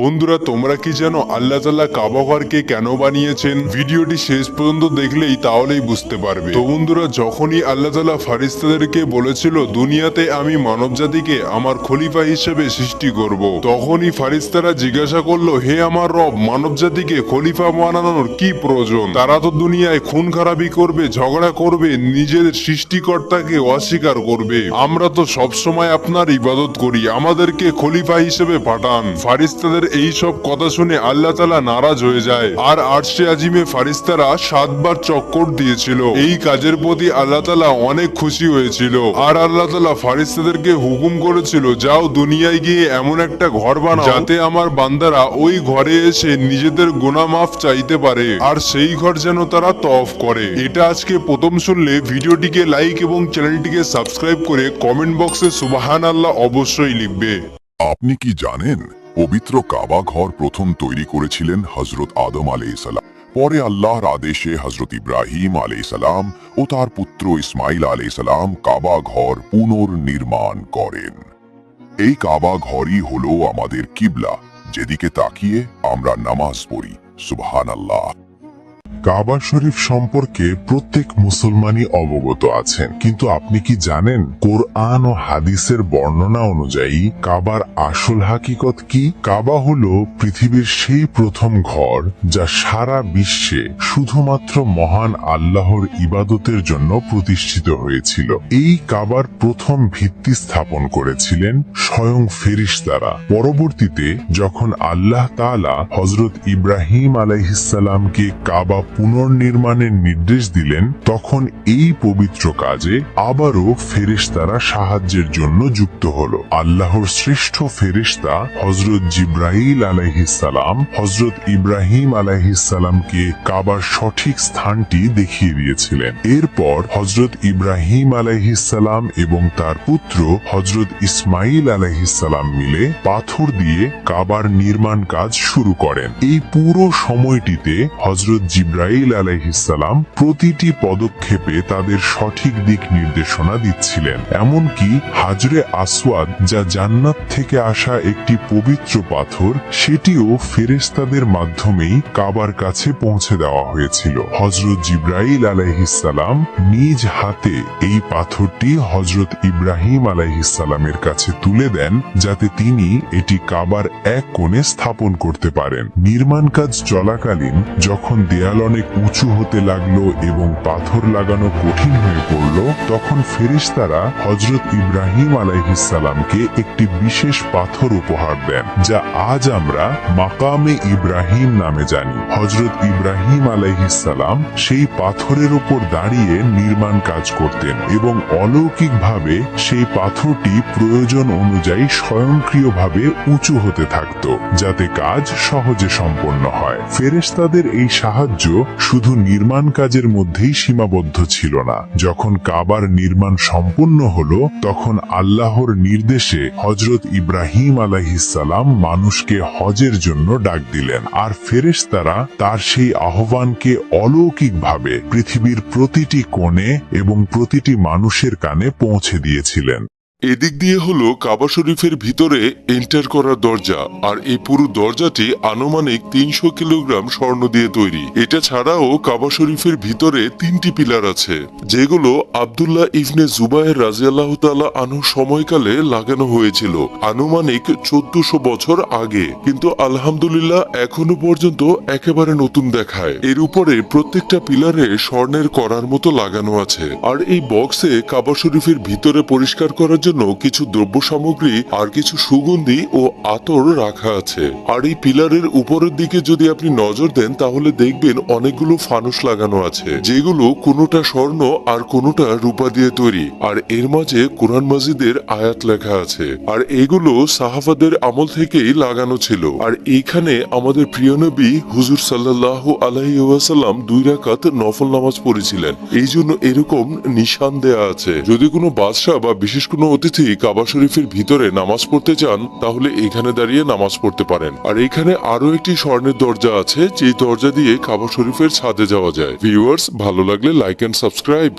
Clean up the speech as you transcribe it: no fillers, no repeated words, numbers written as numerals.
বন্ধুরা, তোমরা কি জানো আল্লাহ তাআলা কাবা ঘরকে কেন বানিয়েছেন? ভিডিওটি শেষ পর্যন্ত দেখলেই তাহলেই বুঝতে পারবে। তো বন্ধুরা, যখনই আল্লাহ তাআলা ফারিস্তাদেরকে বলেছিল দুনিয়াতে আমি মানব জাতিকে আমার খলিফা হিসেবে সৃষ্টি করব, তখনই ফারিস্তারা জিজ্ঞাসা করলো, হে আমার রব, মানব জাতিকে খলিফা বানানোর কি প্রয়োজন? তারা তো দুনিয়ায় খুন খারাপি করবে, ঝগড়া করবে, নিজের সৃষ্টিকর্তাকে অস্বীকার করবে। আমরা তো সবসময় আপনার ইবাদত করি, আমাদেরকে খলিফা হিসেবে পাঠান। ফারিস্তাদের এই সব কথা শুনে আল্লাহ তাআলা নারাজ হয়ে যায় আর আরশে আজিমে ফারিস্তারা 7 বার চক্কর দিয়েছিল। এই কাজের প্রতি আল্লাহ তাআলা অনেক খুশি হয়েছিল আর আল্লাহ তাআলা ফারিস্তাদেরকে হুকুম করেছিল, যাও দুনিয়ায় গিয়ে এমন একটা ঘর বানাও যাতে আমার বান্দারা ওই ঘরে এসে নিজেদের গুনাহ মাফ চাইতে পারে আর সেই ঘর যেন তারা তওয়াফ করে। এটা আজকে প্রথম শুনলে ভিডিওটিকে লাইক এবং চ্যানেলটিকে সাবস্ক্রাইব করে কমেন্ট বক্সে সুবহানাল্লাহ অবশ্যই লিখবে। আপনি কি জানেন পবিত্র কাবা ঘর প্রথম তৈরি করেছিলেন হযরত আদম আলাইহিসসালাম। পরে আল্লাহর আদেশে হযরত ইব্রাহিম আলাইহিসসালাম ও তার পুত্র ইসমাইল আলাইহিসসালাম কাবা ঘর পুনর্নির্মাণ করেন। এই কাবা ঘরই হলো আমাদের কিবলা, যেদিকে তাকিয়ে আমরা নামাজ পড়ি। সুবহানাল্লাহ। কাবা শরীফ সম্পর্কে প্রত্যেক মুসলমানই অবগত আছেন, কিন্তু আপনি কি জানেন কোরআন ও হাদিসের বর্ণনা অনুযায়ী কাবার আসল হাকিকত কি? কাবা হলো পৃথিবীর সেই প্রথম ঘর যা সারা বিশ্বে শুধুমাত্র মহান আল্লাহর ইবাদতের জন্য প্রতিষ্ঠিত হয়েছিল। এই কাবার প্রথম ভিত্তি স্থাপন করেছিলেন স্বয়ং ফেরেশতারা। পরবর্তীতে যখন আল্লাহ তাআলা হযরত ইব্রাহিম আলাইহিসসালামকে কাবা পুনর্নির্মাণের নির্দেশ দিলেন, তখন এই পবিত্র কাজে আবারও ফেরেশতারা সাহায্যের জন্য যুক্ত হলো। আল্লাহর শ্রেষ্ঠ ফেরেশতা হযরত জিবরাইল আলাইহিসসালাম হযরত ইব্রাহিম আলাইহিসসালামকে কাবার সঠিক স্থানটি দেখিয়ে দিয়েছিলেন। এরপর হযরত ইব্রাহিম আলাইহিসসালাম এবং তার পুত্র হযরত ইসমাইল আলাইহিসসালাম মিলে পাথর দিয়ে কাবার নির্মাণ কাজ শুরু করেন। এই পুরো সময়টিতে হযরত জিবরাইল আলাইহিসসালাম প্রতিটি পদক্ষেপে তাদের সঠিক দিক নির্দেশনা দিচ্ছিলেন। এমনকি হাজরে আসওয়াদ, যা জান্নাত থেকে আসা একটি পবিত্র পাথর, সেটিও ফেরেশতাদের মাধ্যমেই কাবার কাছে পৌঁছে দেওয়া হয়েছিল। হযরত জিবরাইল আলাইহিসসালাম নিজ হাতে এই পাথরটি হযরত ইব্রাহিম আলাইহিসসালামের কাছে তুলে দেন, যাতে তিনি এটি কাবার এক কোণে স্থাপন করতে পারেন। নির্মাণ কাজ চলাকালীন যখন দেয়াল অনেক উঁচু হতে লাগলো এবং পাথর লাগানো কঠিন হয়ে পড়ল, তখন ফেরেশতারা হযরত ইব্রাহিম আলাইহিসসালামকে একটি বিশেষ পাথর উপহার দেন, যা আজ আমরা মাকামে ইব্রাহিম নামে জানি। হযরত ইব্রাহিম আলাইহিসসালাম সেই পাথরের উপর দাঁড়িয়ে নির্মাণ কাজ করতেন এবং অলৌকিকভাবে সেই পাথরটি প্রয়োজন অনুযায়ী স্বয়ংক্রিয়ভাবে উঁচু হতে থাকত, যাতে কাজ সহজে সম্পন্ন হয়। ফেরেশতাদের এই সাহায্য শুধু নির্মাণ কাজের মধ্যেই সীমাবদ্ধ ছিল না। যখন কাবার নির্মাণ সম্পূর্ণ হলো, তখন আল্লাহর নির্দেশে হযরত ইব্রাহিম আলাইহিসসালাম মানুষকে হজের জন্য ডাক দিলেন, আর ফেরেশতারা তার সেই আহ্বানকে অলৌকিকভাবে পৃথিবীর প্রতিটি কোণে এবং প্রতিটি মানুষের কানে পৌঁছে দিয়েছিলেন। এদিক দিয়ে হলো কাবা শরীফের ভিতরে এন্টার করার দরজা, আর এই পুরো দরজাটি আনুমানিক 300 কিলোগ্রাম স্বর্ণ দিয়ে তৈরি। এটা ছাড়াও কাবা শরীফের ভিতরে 3টি পিলার আছে, যেগুলো আব্দুল্লাহ ইবনে জুবায়ের রাদিয়াল্লাহু তাআলা আনহু সময়কালে লাগানো হয়েছিল, আনুমানিক 1400 বছর আগে। কিন্তু আলহামদুলিল্লাহ এখনো পর্যন্ত একেবারে নতুন দেখায়। এর উপরে প্রত্যেকটা পিলারে স্বর্ণের করার মতো লাগানো আছে। আর এই বক্সে কাবা শরীফের ভিতরে পরিষ্কার করার জন্য কিছু দ্রব্য সামগ্রী আর কিছু সুগন্ধি ও আতর রাখা আছে। আর এই পিলারের উপরের দিকে যদি আপনি নজর দেন, তাহলে দেখবেন অনেকগুলো ফানুস লাগানো আছে, যেগুলো কোনোটা স্বর্ণ আর কোনোটা রূপা দিয়ে তৈরি। আর এর মাঝে কোরআন মাজিদের আয়াত লেখা আছে, আর এগুলো সাহাবাদের আমল থেকেই লাগানো ছিল। আর এইখানে আমাদের প্রিয় নবী হুজুর সাল্লাল্লাহু আলাইহি ওয়াসাল্লাম 2 রাকাত নফল নামাজ পড়েছিলেন, এই জন্য এরকম নিশান দেয়া আছে। যদি কোনো বাদশা বা বিশেষ কোনো অতিথি কাবা শরীফের ভিতরে নামাজ পড়তে চান, তাহলে এখানে দাঁড়িয়ে নামাজ পড়তে পারেন। আর এখানে আরো একটি স্বর্ণের দরজা আছে, যে দরজা দিয়ে কাবা শরীফের ছাদে যাওয়া যায়। ভিউয়ার্স, ভালো লাগলে লাইক এন্ড সাবস্ক্রাইব।